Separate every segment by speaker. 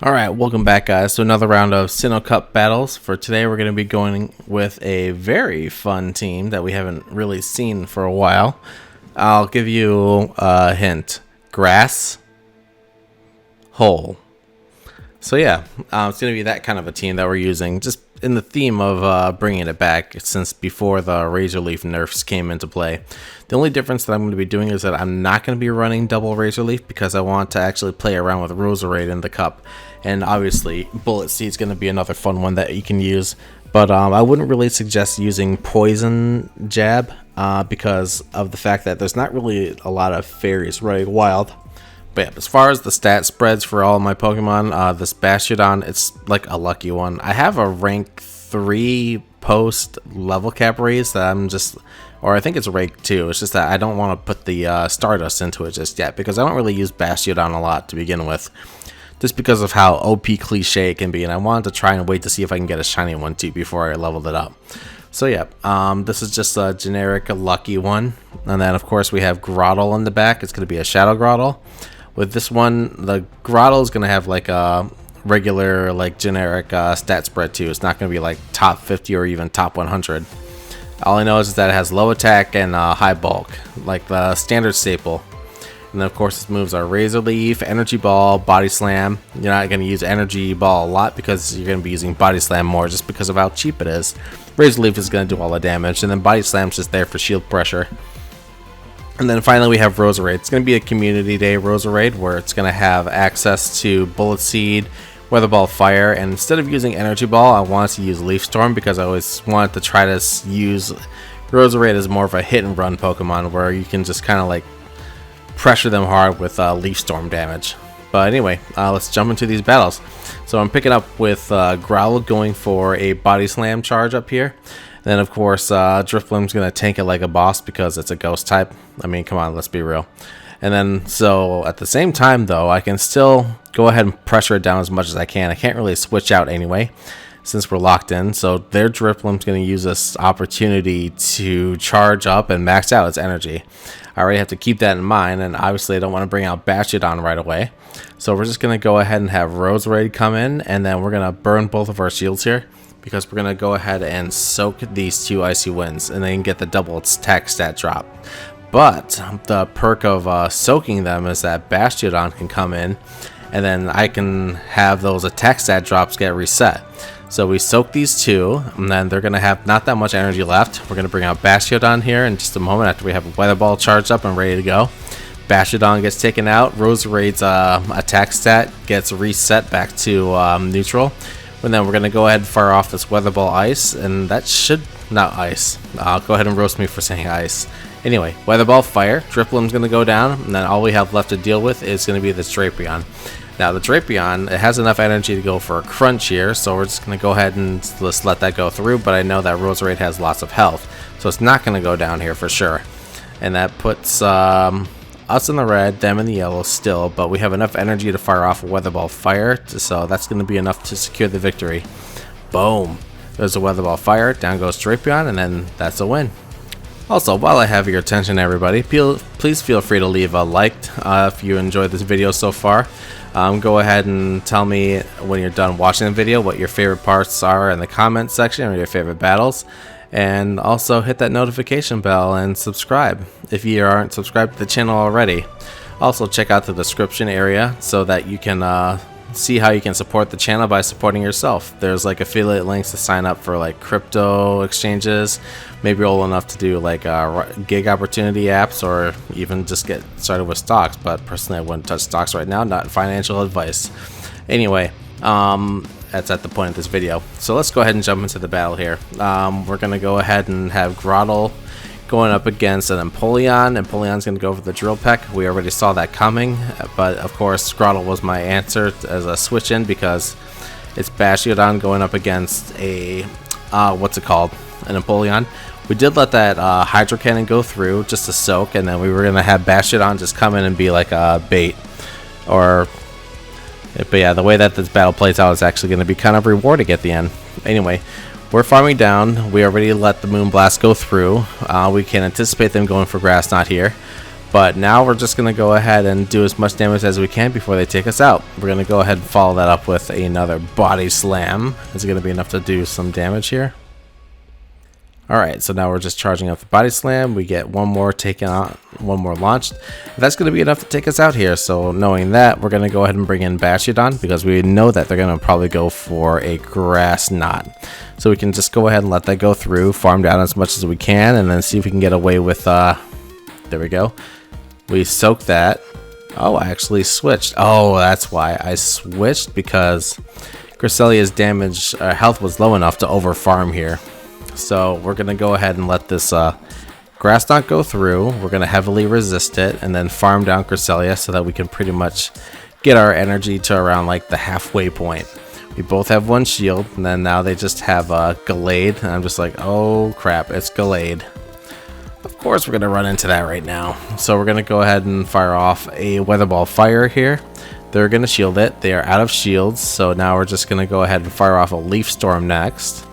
Speaker 1: Alright, welcome back guys to another round of Sinnoh Cup battles. For today we're going to be going with a very fun team that we haven't really seen for a while. I'll give you a hint. Grass, hole. So yeah, it's going to be that kind of a team that we're using, just in the theme of bringing it back since before the Razor Leaf nerfs came into play. The only difference that I'm going to be doing is that I'm not going to be running double Razor Leaf because I want to actually play around with Roserade in the cup. And obviously, Bullet Seed is going to be another fun one that you can use. But I wouldn't really suggest using Poison Jab because of the fact that there's not really a lot of fairies running wild. But yeah, as far as the stat spreads for all of my Pokemon, this Bastiodon, it's like a lucky one. I have a rank 3 post level cap raise that I'm just, or I think it's rank 2. It's just that I don't want to put the Stardust into it just yet because I don't really use Bastiodon a lot to begin with. Just because of how OP cliche it can be, and I wanted to try and wait to see if I can get a shiny one too before I leveled it up. So yeah, this is just a generic lucky one. And then of course we have Grottle in the back. It's going to be a Shadow Grottle. With this one, the Grottle is going to have like a regular, like generic stat spread too. It's not going to be like top 50 or even top 100. All I know is that it has low attack and high bulk, like the standard staple. And then of course its moves are Razor Leaf, Energy Ball, Body Slam. You're not going to use Energy Ball a lot because you're going to be using Body Slam more just because of how cheap it is. Razor Leaf is going to do all the damage, and then Body Slam's just there for shield pressure. And then finally we have Roserade. It's going to be a Community Day Roserade where it's going to have access to Bullet Seed, Weather Ball, Fire, and instead of using Energy Ball, I wanted to use Leaf Storm because I always wanted to try to use Roserade as more of a hit and run Pokemon where you can just kind of like pressure them hard with Leaf Storm damage. But anyway, let's jump into these battles. So I'm picking up with Growl going for a Body Slam charge up here. Then of course Drifloom's going to tank it like a boss because it's a ghost type. I mean, come on, let's be real. And then so at the same time though, I can still go ahead and pressure it down as much as I can. I can't really switch out anyway since we're locked in. So their Drifloom's going to use this opportunity to charge up and max out its energy. I already have to keep that in mind, and obviously I don't want to bring out Bastiodon right away. So we're just going to go ahead and have Roserade come in, and then we're going to burn both of our shields here because we're going to go ahead and soak these two Icy Winds and then get the double attack stat drop. But the perk of soaking them is that Bastiodon can come in, and then I can have those attack stat drops get reset. So we soak these two, and then they're going to have not that much energy left. We're going to bring out Bastiodon here in just a moment after we have a Weather Ball charged up and ready to go. Bastiodon gets taken out. Roserade's attack stat gets reset back to neutral. And then we're going to go ahead and fire off this Weather Ball Ice, and that should, not Ice. Go ahead and roast me for saying Ice. Anyway, Weather Ball Fire. Drifloom's going to go down, and then all we have left to deal with is going to be this Drapion. Now the Drapion, it has enough energy to go for a crunch here, so we're just going to go ahead and just let that go through, but I know that Roserade has lots of health, so it's not going to go down here for sure. And that puts us in the red, them in the yellow still, but we have enough energy to fire off a Weather Ball Fire, so that's going to be enough to secure the victory. Boom! There's a Weather Ball Fire, down goes Drapion, and then that's a win. Also, while I have your attention everybody, please feel free to leave a like if you enjoyed this video so far. Go ahead and tell me when you're done watching the video what your favorite parts are in the comments section or your favorite battles. And also hit that notification bell and subscribe if you aren't subscribed to the channel already. Also check out the description area so that you can see how you can support the channel by supporting yourself. There's like affiliate links to sign up for like crypto exchanges, maybe old enough to do like gig opportunity apps, or even just get started with stocks. But personally I wouldn't touch stocks right now, not financial advice. Anyway, that's at the point of this video. So let's go ahead and jump into the battle here. We're gonna go ahead and have Grottle going up against an Empoleon. Empoleon's going to go for the Drill Peck. We already saw that coming, but of course Grottle was my answer as a switch in because it's Bastiodon going up against a, what's it called, an Empoleon. We did let that Hydro Cannon go through just to soak, and then we were going to have Bastiodon just come in and be like a bait. But yeah, the way that this battle plays out is actually going to be kind of rewarding at the end. Anyway, we're farming down. We already let the Moonblast go through. We can anticipate them going for Grass Knot here. But now we're just going to go ahead and do as much damage as we can before they take us out. We're going to go ahead and follow that up with another body slam. Is it going to be enough to do some damage here? Alright, so now we're just charging up the body slam. We get one more taken out, one more launched. That's going to be enough to take us out here. So knowing that, we're going to go ahead and bring in Bastiodon because we know that they're going to probably go for a grass knot. So we can just go ahead and let that go through, farm down as much as we can, and then see if we can get away with, there we go. We soak that. Oh, I actually switched. Oh, that's why I switched, because Cresselia's damage health was low enough to over farm here. So we're gonna go ahead and let this grass knot go through. We're gonna heavily resist it and then farm down Cresselia so that we can pretty much get our energy to around like the halfway point. We both have one shield, and then now they just have Gallade, and I'm just like, oh crap, it's Gallade. Of course we're gonna run into that right now. So we're gonna go ahead and fire off a Weather Ball Fire here. They're gonna shield it. They are out of shields, so now we're just gonna go ahead and fire off a Leaf Storm next.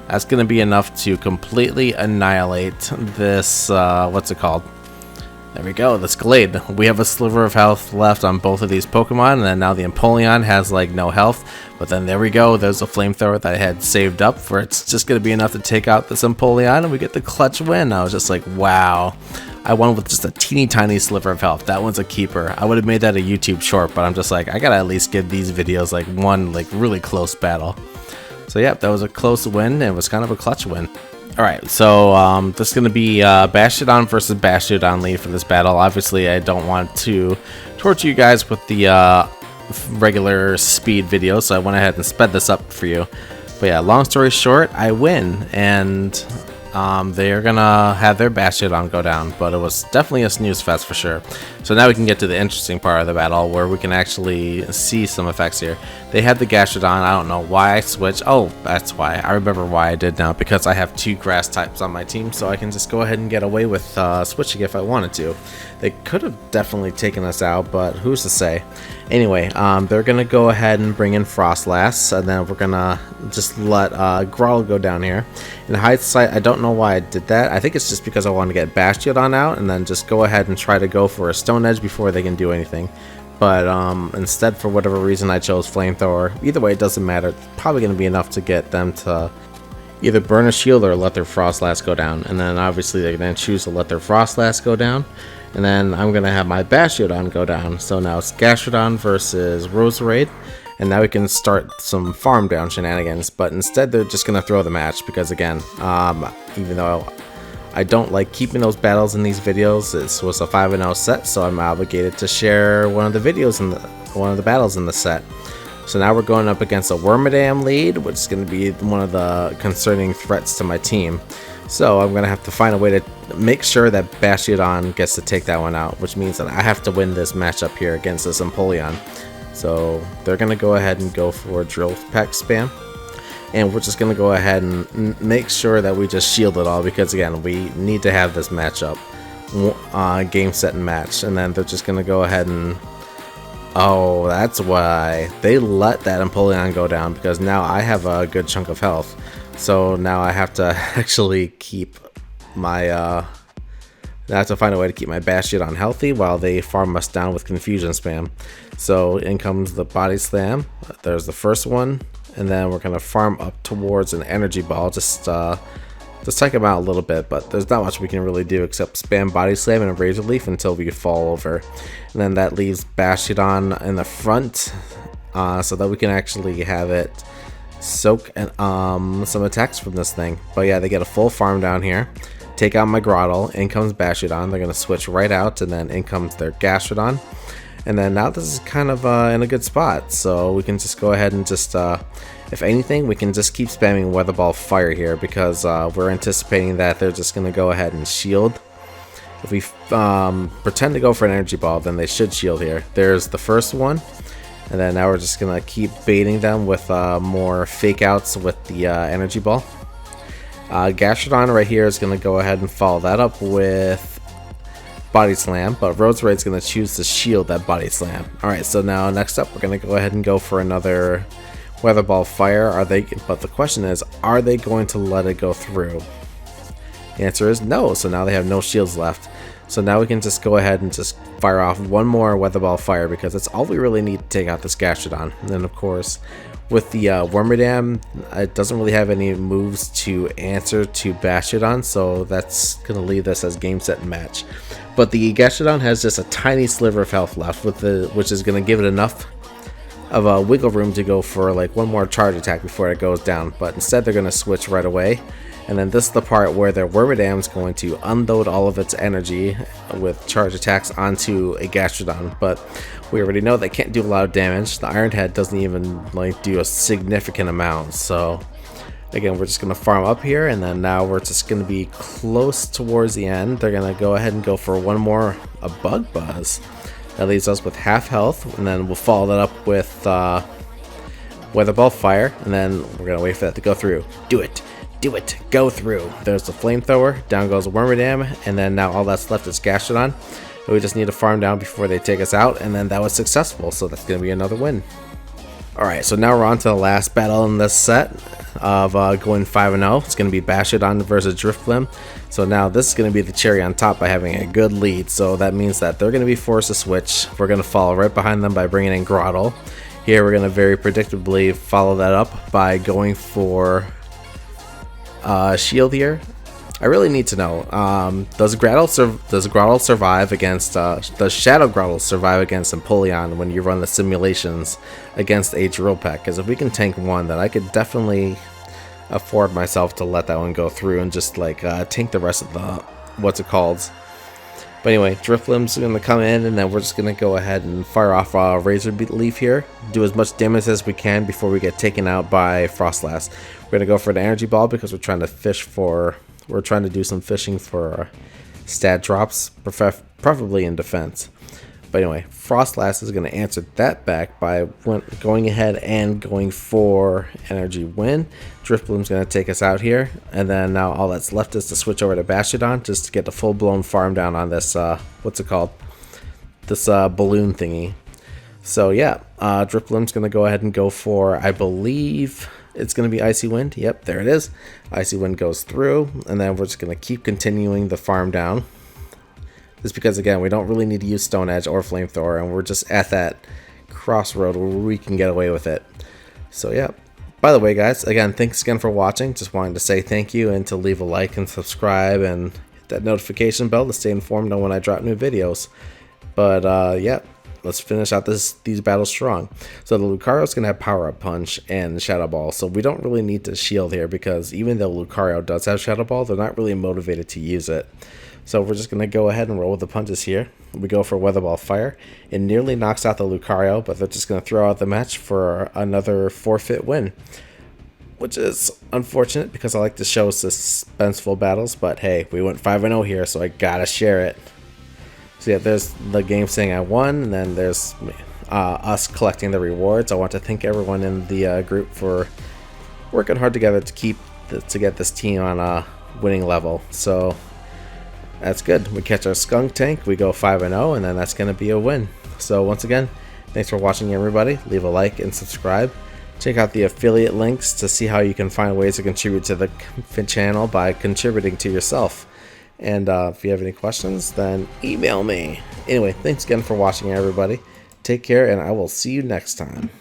Speaker 1: That's going to be enough to completely annihilate this, what's it called? There we go, this Gallade. We have a sliver of health left on both of these Pokemon, and then now the Empoleon has like no health. But then there we go, there's a flamethrower that I had saved up for it's just going to be enough to take out this Empoleon, and we get the clutch win. I was just like, wow. I won with just a teeny tiny sliver of health. That one's a keeper. I would have made that a YouTube short, but I'm just like, I gotta at least give these videos like one like really close battle. So yeah, that was a close win, and it was kind of a clutch win. Alright, so this is going to be Bastiodon versus Bastiodon lead for this battle. Obviously, I don't want to torture you guys with the regular speed video, so I went ahead and sped this up for you. But yeah, long story short, I win, and they're gonna have their Bastiodon go down, but it was definitely a snooze fest for sure. So now we can get to the interesting part of the battle where we can actually see some effects here. They had the Gastrodon. I don't know why I switched. Oh, that's why. I remember why I did now, because I have two grass types on my team, so I can just go ahead and get away with switching if I wanted to. They could have definitely taken us out, but who's to say? Anyway, they're gonna go ahead and bring in Frostlass, and then we're gonna just let Growl go down here. In hindsight, I don't know why I did that. I think it's just because I wanted to get Bastiodon out and then just go ahead and try to go for a Stone Edge before they can do anything. But instead, for whatever reason, I chose Flamethrower. Either way, it doesn't matter. It's probably going to be enough to get them to either burn a shield or let their Frostlass go down. And then obviously they're going to choose to let their Frostlass go down. And then I'm going to have my Bastiodon go down. So now it's Gastrodon versus Roserade. And now we can start some farm down shenanigans. But instead, they're just going to throw the match. Because again, even though I don't like keeping those battles in these videos, this was a 5-0 set, so I'm obligated to share one of the videos in one of the battles in the set. So now we're going up against a Wormadam lead, which is going to be one of the concerning threats to my team. So I'm going to have to find a way to make sure that Bastiodon gets to take that one out, which means that I have to win this matchup here against this Empoleon. So they're going to go ahead and go for Drill Peck spam. And we're just going to go ahead and make sure that we just shield it all, because again, we need to have this matchup, game, set, and match. And then they're just going to go ahead and, oh, that's why they let that Empoleon go down, because now I have a good chunk of health. So now I have to actually keep my, I have to find a way to keep my Bastiodon healthy while they farm us down with Confusion spam. So in comes the Body Slam. There's the first one. And then we're going to farm up towards an Energy Ball, just take him out a little bit, but there's not much we can really do except spam Body Slam and Razor Leaf until we fall over. And then that leaves Bastiodon in the front, so that we can actually have it soak and, some attacks from this thing. But yeah, they get a full farm down here. Take out my Grottle, in comes Bastiodon, they're going to switch right out, and then in comes their Gastrodon. And then now this is kind of in a good spot, so we can just go ahead and just, if anything, we can just keep spamming Weather Ball Fire here, because we're anticipating that they're just going to go ahead and shield. If we pretend to go for an Energy Ball, then they should shield here. There's the first one, and then now we're just going to keep baiting them with more fake outs with the Energy Ball. Gastrodon right here is going to go ahead and follow that up with Body Slam, but Roserade's going to choose to shield that Body Slam. Alright, so now next up we're going to go ahead and go for another Weather Ball Fire. But the question is, are they going to let it go through? The answer is no, so now they have no shields left. So now we can just go ahead and just fire off one more Weather Ball Fire, because that's all we really need to take out this Gastrodon. And then of course, with the Wormadam, it doesn't really have any moves to answer to Bastiodon, so that's going to leave this as game, set, match. But the Gastrodon has just a tiny sliver of health left, which is going to give it enough of a wiggle room to go for like one more charge attack before it goes down. But instead they're going to switch right away. And then this is the part where their Wormadam is going to unload all of its energy with charge attacks onto a Gastrodon. But we already know they can't do a lot of damage. The Iron Head doesn't even like do a significant amount. So again, we're just going to farm up here, and then now we're just going to be close towards the end. They're going to go ahead and go for one more a Bug Buzz. That leaves us with half health, and then we'll follow that up with Weather Ball Fire, and then we're going to wait for that to go through. Do it! Do it! Go through! There's the Flamethrower, down goes the Wormadam, and then now all that's left is Gastrodon. We just need to farm down before they take us out, and then that was successful, so that's going to be another win. Alright, so now we're on to the last battle in this set of going 5-0. It's going to be Bastiodon versus Drifblim. So now this is going to be the cherry on top by having a good lead. So that means that they're going to be forced to switch. We're going to follow right behind them by bringing in Grottle. Here we're going to very predictably follow that up by going for Shield here. I really need to know, does Grottle survive against, does Shadow Grottle survive against Empoleon when you run the simulations against a Drill Peck? Because if we can tank one, then I could definitely afford myself to let that one go through and just like tank the rest of the, what's it called? But anyway, Drifblim's going to come in, and then we're just going to go ahead and fire off Razor Leaf here, do as much damage as we can before we get taken out by Frostlass. We're going to go for the Energy Ball because we're trying to fish for... We're trying to do some fishing for stat drops, preferably in defense. But anyway, Frostlass is going to answer that back by going ahead and going for Energy Wind. Drifblim's going to take us out here. And then now all that's left is to switch over to Bastiodon just to get the full-blown farm down on this, what's it called? This balloon thingy. So yeah, Drifblim's going to go ahead and go for, I believe... It's going to be Icy Wind. Yep, there it is. Icy Wind goes through, and then we're just going to keep continuing the farm down. Just because, again, we don't really need to use Stone Edge or Flamethrower, and we're just at that crossroad where we can get away with it. So, yeah. By the way, guys, again, thanks again for watching. Just wanted to say thank you and to leave a like and subscribe and hit that notification bell to stay informed on when I drop new videos. But, yeah. Let's finish out these battles strong. So the Lucario's going to have Power Up Punch and Shadow Ball, so we don't really need to shield here because even though Lucario does have Shadow Ball, they're not really motivated to use it. So we're just going to go ahead and roll with the punches here. We go for Weather Ball Fire. It nearly knocks out the Lucario, but they're just going to throw out the match for another forfeit win, which is unfortunate because I like to show suspenseful battles, but hey, we went 5-0 here, so I gotta share it. So yeah, there's the game saying I won, and then there's us collecting the rewards. I want to thank everyone in the group for working hard together to get this team on a winning level. So that's good. We catch our Skunk Tank, we go 5-0, and then that's going to be a win. So once again, thanks for watching, everybody. Leave a like and subscribe. Check out the affiliate links to see how you can find ways to contribute to the channel by contributing to yourself. And if you have any questions, then email me. Anyway, thanks again for watching, everybody. Take care, and I will see you next time.